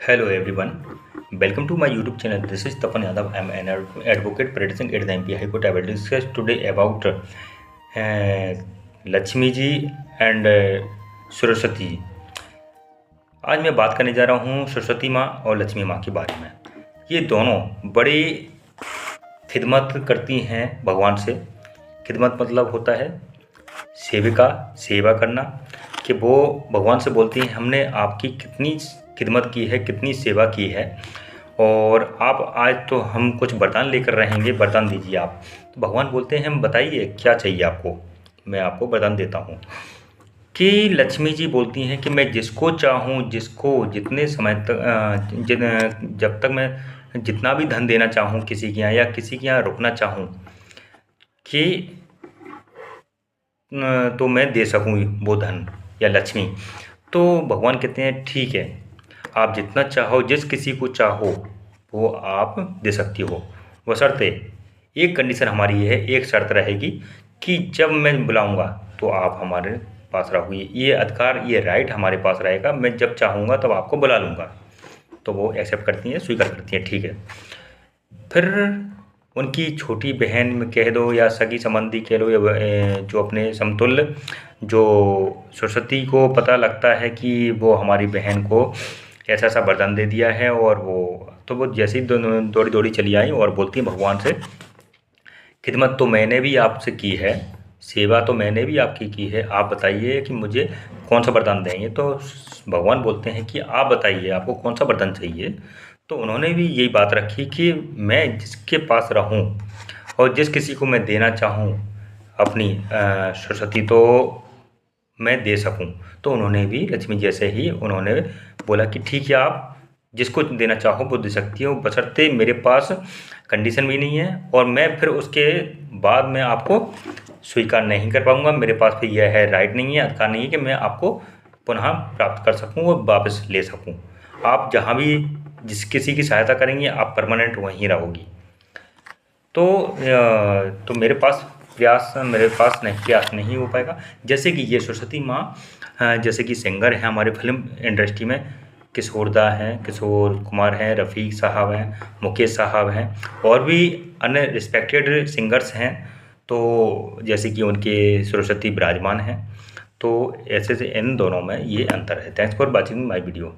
Hello everyone, welcome to my YouTube channel. This is Tapan Yadav. I am an advocate practicing at the MP High Court. I will discuss today about Lakshmi ji and Saraswati ji. आज मैं बात करने जा रहा हूँ सरस्वती माँ और लक्ष्मी माँ के बारे में। ये दोनों बड़ी खिदमत करती हैं भगवान से। खिदमत मतलब होता है सेविका, सेवा करना, कि वो भगवान से बोलती हैं हमने आपकी कितनी खिदमत की है, कितनी सेवा की है, और आप आज तो हम कुछ वरदान लेकर रहेंगे, वरदान दीजिए आप। तो भगवान बोलते हैं हम बताइए क्या चाहिए आपको, मैं आपको वरदान देता हूँ। कि लक्ष्मी जी बोलती हैं कि मैं जिसको चाहूँ, जिसको जितने समय तक जब तक मैं जितना भी धन देना चाहूँ किसी के यहाँ, या किसी के यहाँ रुकना चाहूँ कि तो मैं दे सकूँ वो धन या लक्ष्मी। तो भगवान कहते हैं ठीक है, आप जितना चाहो, जिस किसी को चाहो वो आप दे सकती हो, बशर्ते एक कंडीशन हमारी ये है, एक शर्त रहेगी कि जब मैं बुलाऊंगा तो आप हमारे पास रहोगे। ये अधिकार, ये राइट हमारे पास रहेगा, मैं जब चाहूँगा तब आपको बुला लूँगा। तो वो एक्सेप्ट करती हैं, स्वीकार करती हैं, ठीक है। फिर उनकी छोटी बहन में कह दो या सगी संबंधी कह लो, या जो अपने समतुल्य, जो सरस्वती को पता लगता है कि वो हमारी बहन को ऐसा ऐसा वरदान दे दिया है, और वो जैसे ही दौड़ी दौड़ी चली आई और बोलती है भगवान से, खिदमत तो मैंने भी आपसे की है, सेवा तो मैंने भी आपकी की है, आप बताइए कि मुझे कौन सा वरदान देंगे। तो भगवान बोलते हैं कि आप बताइए आपको कौन सा वरदान चाहिए। तो उन्होंने भी यही बात रखी कि मैं जिसके पास रहूं और जिस किसी को मैं देना चाहूं अपनी सरस्वती, तो मैं दे सकूं। तो उन्होंने भी लक्ष्मी जैसे ही उन्होंने बोला कि ठीक है, आप जिसको देना चाहो वो दे सकती हो, बशर्ते मेरे पास कंडीशन भी नहीं है, और मैं फिर उसके बाद मैं आपको स्वीकार नहीं कर पाऊँगा। मेरे पास फिर यह है राइट नहीं है, अधिकार नहीं है कि मैं आपको पुनः प्राप्त कर सकूँ और वापस ले सकूँ। आप जहाँ भी जिस किसी की सहायता करेंगी आप परमानेंट वहीं रहोगी। तो मेरे पास प्रयास नहीं हो पाएगा। जैसे कि ये सरस्वती माँ, जैसे कि सिंगर हैं हमारे फिल्म इंडस्ट्री में, किशोरदा हैं, किशोर कुमार हैं, रफ़ी साहब हैं, मुकेश साहब हैं, और भी अन्य रिस्पेक्टेड सिंगर्स हैं। तो जैसे कि उनके सरस्वती विराजमान हैं। तो ऐसे से इन दोनों में ये अंतर है। Thanks for watching my video.